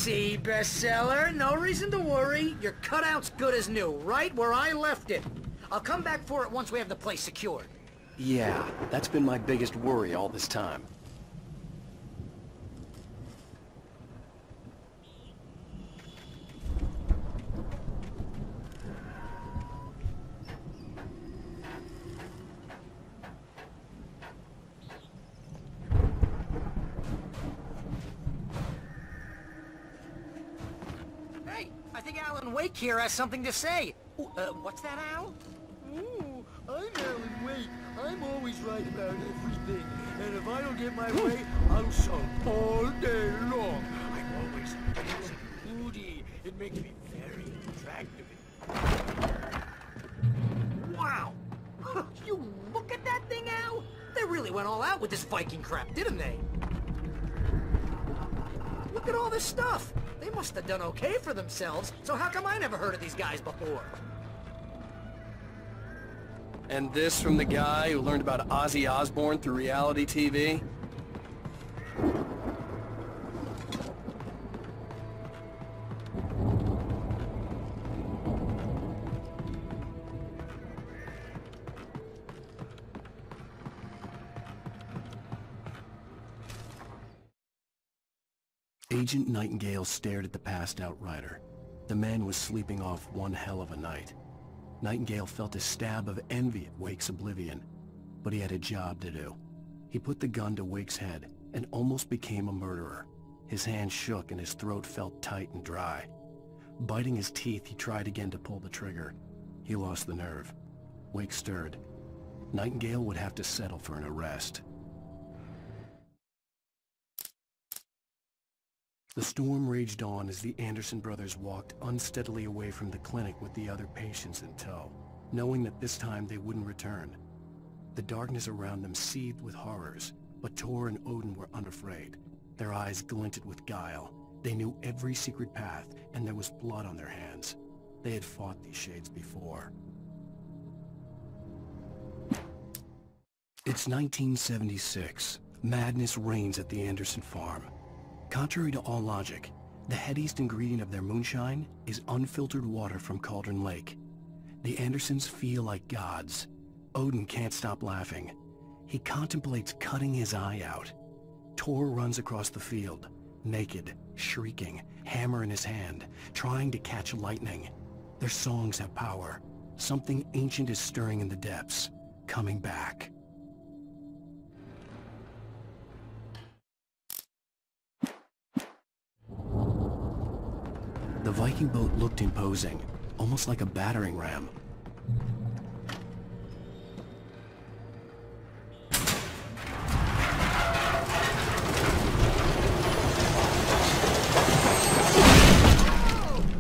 See, bestseller, no reason to worry. Your cutout's good as new, right where I left it. I'll come back for it once we have the place secured. Yeah, that's been my biggest worry all this time. Hey, I think Alan Wake here has something to say. What's that, Al? Ooh, I'm Alan Wake. I'm always right about everything. And if I don't get my way, I'll sulk all day long. I'm always tense and moody. It makes me very attractive. Wow! You look at that thing, Al? They really went all out with this Viking crap, didn't they? Look at all this stuff. They must have done okay for themselves, so how come I never heard of these guys before? And this from the guy who learned about Ozzy Osbourne through reality TV? Agent Nightingale stared at the passed-out rider. The man was sleeping off one hell of a night. Nightingale felt a stab of envy at Wake's oblivion, but he had a job to do. He put the gun to Wake's head and almost became a murderer. His hand shook and his throat felt tight and dry. Biting his teeth, he tried again to pull the trigger. He lost the nerve. Wake stirred. Nightingale would have to settle for an arrest. The storm raged on as the Anderson brothers walked unsteadily away from the clinic with the other patients in tow, knowing that this time they wouldn't return. The darkness around them seethed with horrors, but Tor and Odin were unafraid. Their eyes glinted with guile. They knew every secret path, and there was blood on their hands. They had fought these shades before. It's 1976. Madness reigns at the Anderson farm. Contrary to all logic, the headiest ingredient of their moonshine is unfiltered water from Cauldron Lake. The Andersons feel like gods. Odin can't stop laughing. He contemplates cutting his eye out. Tor runs across the field, naked, shrieking, hammer in his hand, trying to catch lightning. Their songs have power. Something ancient is stirring in the depths, coming back. The Viking boat looked imposing, almost like a battering ram.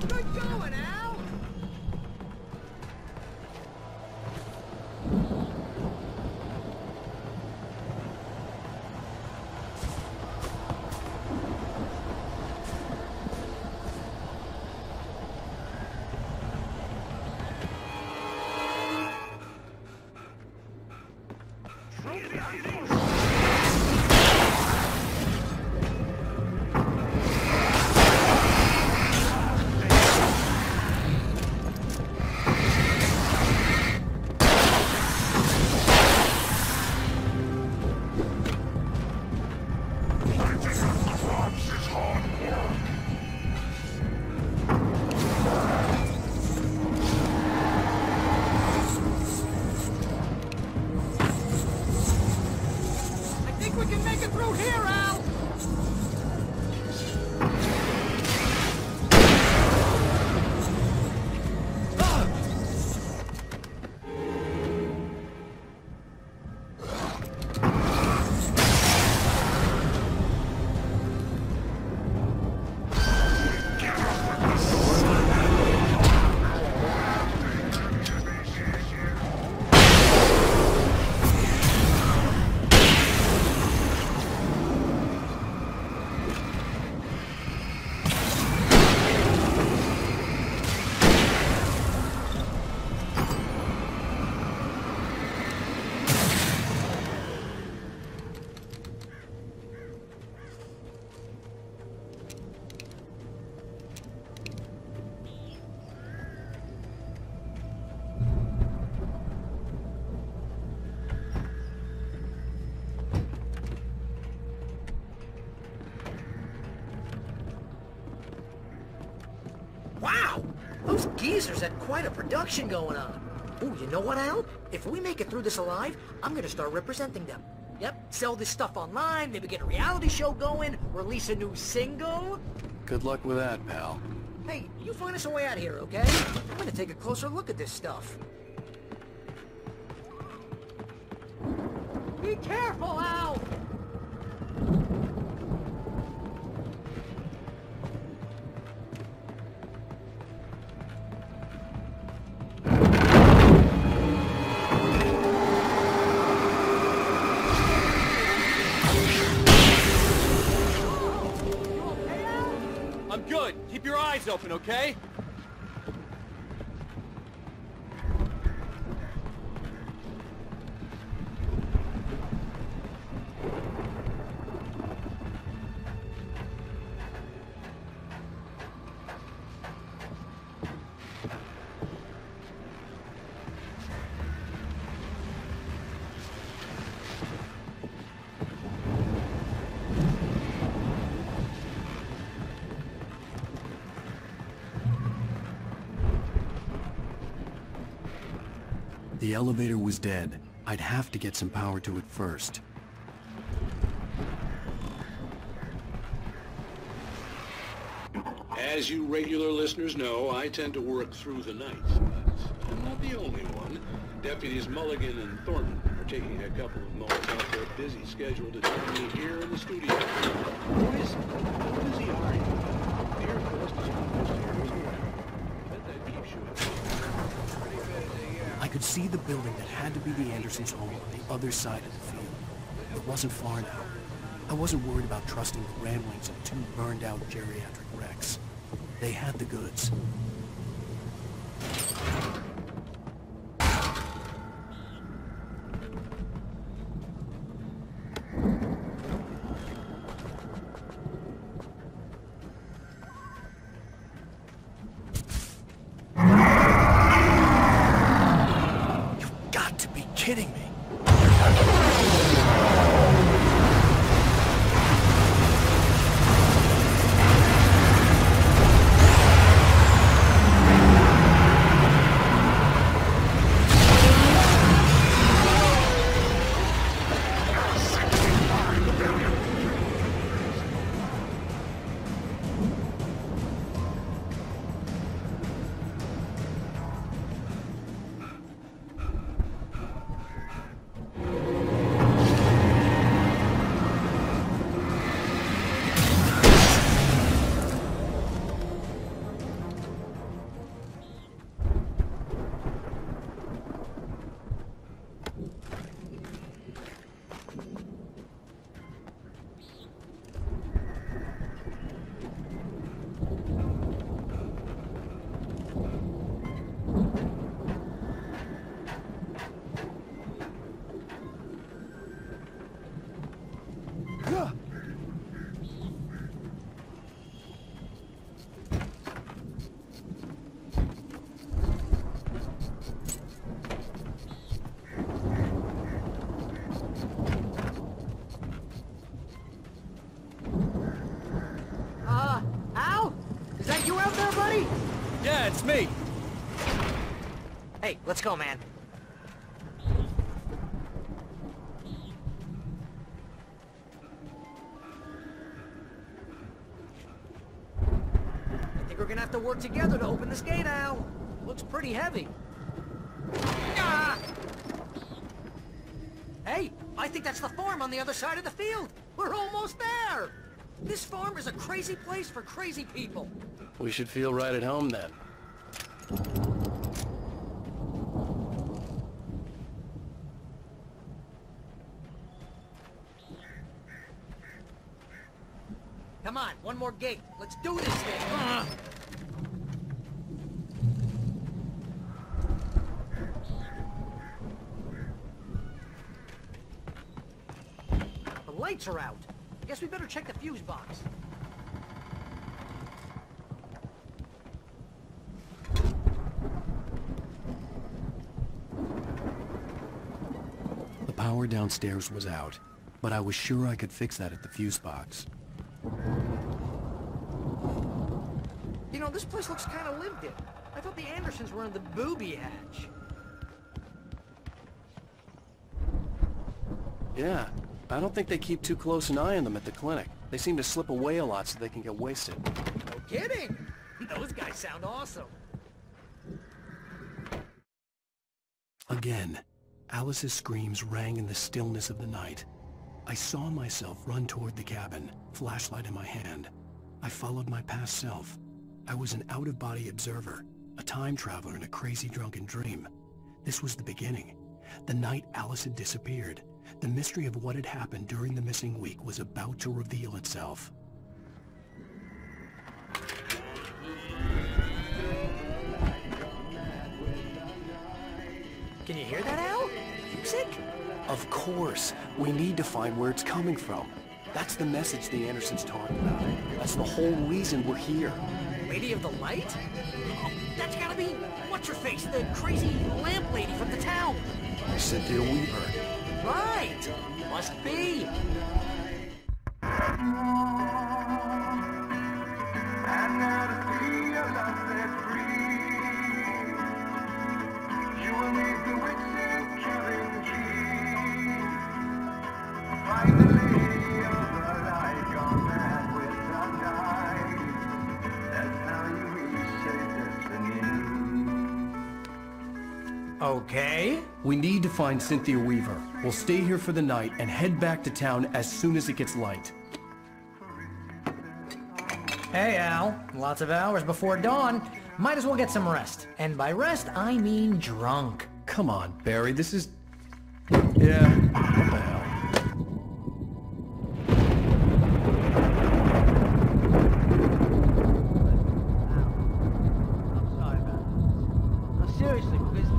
Good going, Al! Those geezers had quite a production going on. Ooh, you know what, Al? If we make it through this alive, I'm gonna start representing them. Yep, sell this stuff online, maybe get a reality show going, release a new single. Good luck with that, pal. Hey, you find us a way out of here, okay? I'm gonna take a closer look at this stuff. Be careful, Al! I'm good. Keep your eyes open, okay? The elevator was dead. I'd have to get some power to it first. As you regular listeners know, I tend to work through the night, but I'm not the only one. Deputies Mulligan and Thornton are taking a couple of moments off their busy schedule to join me here in the studio. Boys, how busy are you? Dear Ghost is almost here as well. Bet that keeps you at pretty busy, yeah. I could see the building that had to be the Andersons' home on the other side of the field. It wasn't far now. I wasn't worried about trusting the ramblings of two burned-out geriatric wrecks. They had the goods. You've got to be kidding me. Al? Is that you out there, buddy? Yeah, it's me. Hey, let's go, man. I think we're gonna have to work together to open this gate, Al. Looks pretty heavy. Ah! Hey, I think that's the farm on the other side of the field. We're almost there. This farm is a crazy place for crazy people. We should feel right at home then. Come on, one more gate. Let's do this thing. The lights are out. Guess we better check the fuse box. The power downstairs was out, but I was sure I could fix that at the fuse box. You know, this place looks kind of lived in. I thought the Andersons were on the booby hatch. Yeah, I don't think they keep too close an eye on them at the clinic. They seem to slip away a lot so they can get wasted. No kidding! Those guys sound awesome. Again, Alice's screams rang in the stillness of the night. I saw myself run toward the cabin, flashlight in my hand. I followed my past self. I was an out-of-body observer, a time traveler in a crazy drunken dream. This was the beginning. The night Alice had disappeared. The mystery of what had happened during the missing week was about to reveal itself. Can you hear that, Al? Music? Of course. We need to find where it's coming from. That's the message the Andersons talked about. That's the whole reason we're here. Lady of the Light? Oh, that's gotta be... What's-her-face? The crazy lamp lady from the town. Cynthia Weaver. Right! Must be. Okay. We need to find Cynthia Weaver. We'll stay here for the night and head back to town as soon as it gets light. Hey, Al. Lots of hours before dawn. Might as well get some rest. And by rest, I mean drunk. Come on, Barry, this is... Yeah, what the hell? I'm sorry about this. No, seriously, because I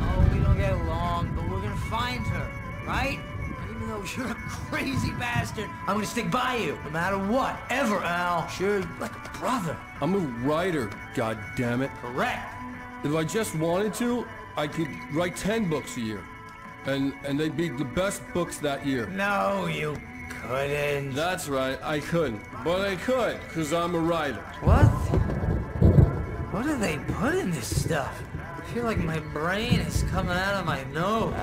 know we don't get along, but we're gonna find her, right? And even though you're a crazy bastard, I'm gonna stick by you, no matter what, ever, Al. Sure, like a brother. I'm a writer, goddammit. Correct. If I just wanted to, I could write 10 books a year. And they'd be the best books that year. No, you couldn't. That's right, I couldn't. But I could, because I'm a writer. What? What do they put in this stuff? I feel like my brain is coming out of my nose.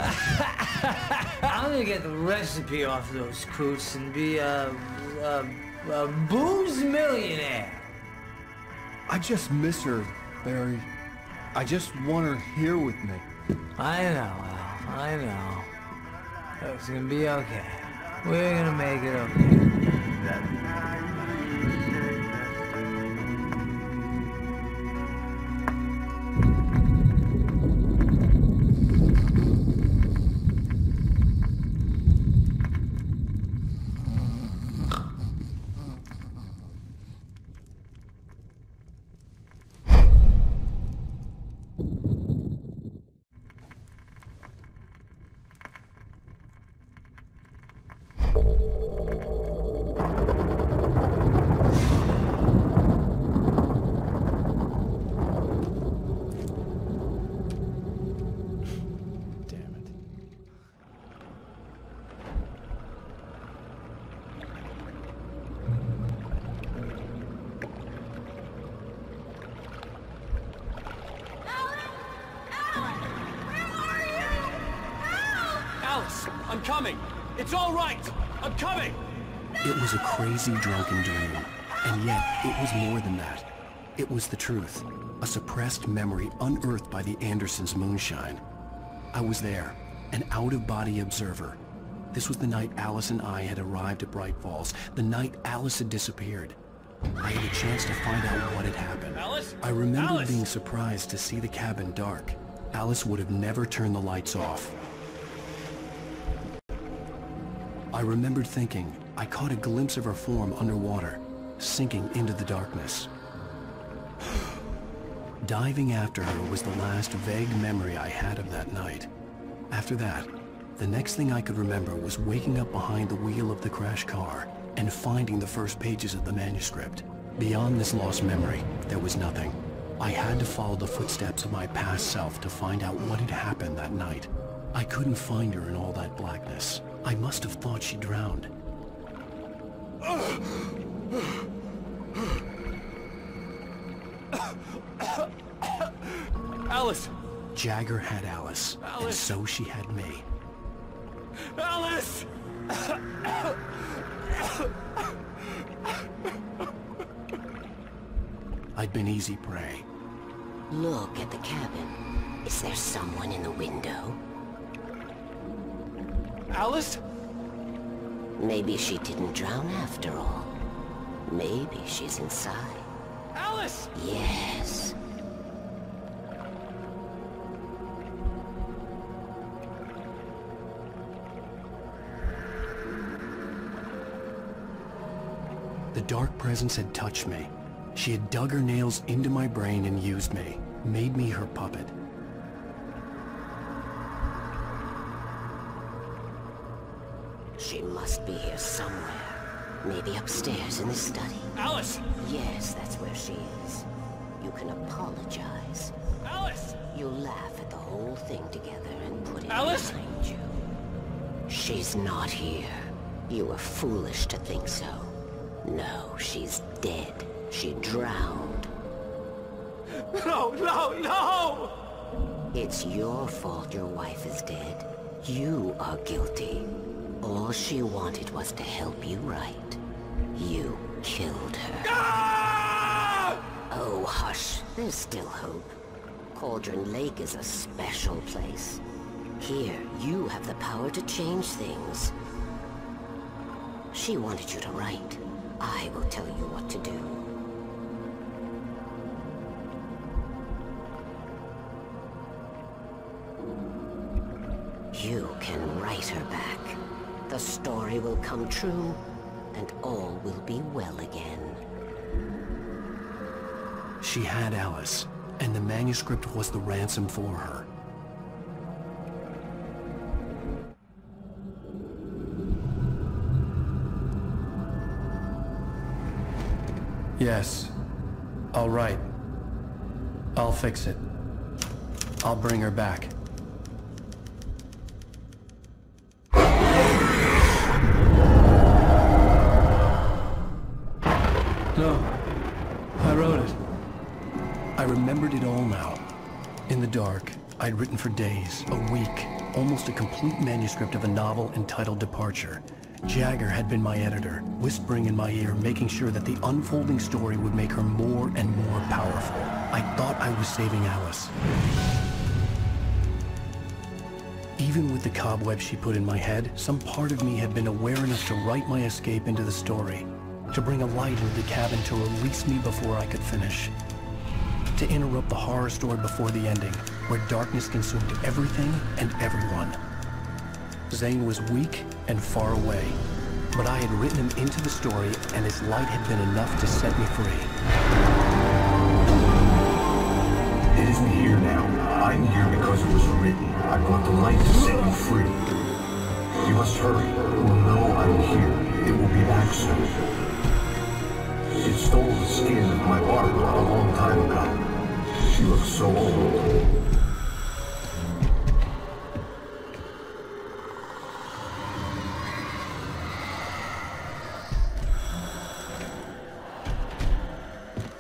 I'm gonna get the recipe off those coots and be a booze millionaire. I just miss her, Barry. I just want her here with me. I know, Al. I know. It's gonna be okay. We're gonna make it okay. Alice, I'm coming. It's all right. I'm coming. It was a crazy drunken dream, and yet it was more than that. It was the truth, a suppressed memory unearthed by the Andersons' moonshine. I was there, an out-of-body observer. This was the night Alice and I had arrived at Bright Falls, the night Alice had disappeared. I had a chance to find out what had happened. Alice? I remember Alice! being surprised to see the cabin dark. Alice would have never turned the lights off. I remembered thinking I caught a glimpse of her form underwater, sinking into the darkness. Diving after her was the last vague memory I had of that night. After that, the next thing I could remember was waking up behind the wheel of the crashed car and finding the first pages of the manuscript. Beyond this lost memory, there was nothing. I had to follow the footsteps of my past self to find out what had happened that night. I couldn't find her in all that blackness. I must have thought she drowned. Alice! Jagger had Alice, and Alice. so she had me. Alice! I'd been easy prey. Look at the cabin. Is there someone in the window? Alice? Maybe she didn't drown after all. Maybe she's inside. Alice! Yes. The dark presence had touched me. She had dug her nails into my brain and used me, made me her puppet. She must be here somewhere. Maybe upstairs in the study. Alice! Yes, that's where she is. You can apologize. Alice! You'll laugh at the whole thing together and put it Alice? behind you. She's not here. You were foolish to think so. No, she's dead. She drowned. No, no, no! It's your fault your wife is dead. You are guilty. All she wanted was to help you right. You killed her. Ah! Oh, hush. There's still hope. Cauldron Lake is a special place. Here, you have the power to change things. She wanted you to write. I will tell you what to do. You can write her back. The story will come true, and all will be well again. She had Alice, and the manuscript was the ransom for her. Yes. All right. I'll fix it. I'll bring her back. No. I wrote it. I remembered it all now. In the dark, I'd written for days, a week, almost a complete manuscript of a novel entitled Departure. Jagger had been my editor, whispering in my ear, making sure that the unfolding story would make her more and more powerful. I thought I was saving Alice. Even with the cobweb she put in my head, some part of me had been aware enough to write my escape into the story, to bring a light into the cabin to release me before I could finish, to interrupt the horror story before the ending, where darkness consumed everything and everyone. Zane was weak and far away, but I had written him into the story, and his light had been enough to set me free. It isn't here now. I'm here because it was written. I brought the light to set you free. You must hurry. It will know I'm here. It will be back soon. It stole the skin of my Barbara a long time ago. She looks so old.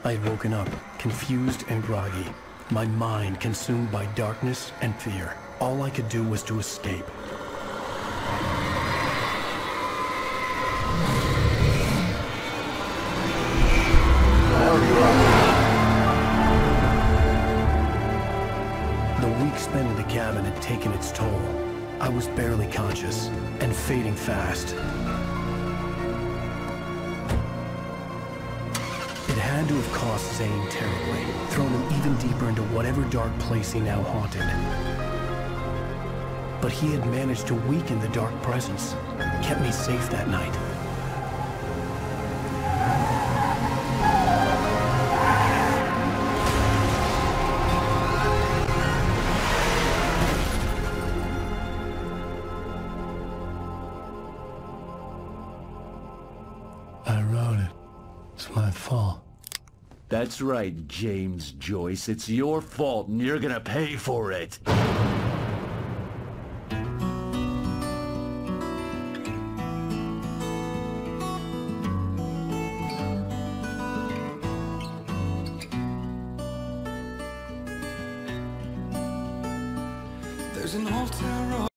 I had woken up, confused and groggy, my mind consumed by darkness and fear. All I could do was to escape. The week spent in the cabin had taken its toll. I was barely conscious, and fading fast. It had to have cost Zane terribly, thrown him even deeper into whatever dark place he now haunted. But he had managed to weaken the dark presence, kept me safe that night. I wrote it. It's my fault. That's right, James Joyce. It's your fault, and you're gonna pay for it. There's an altar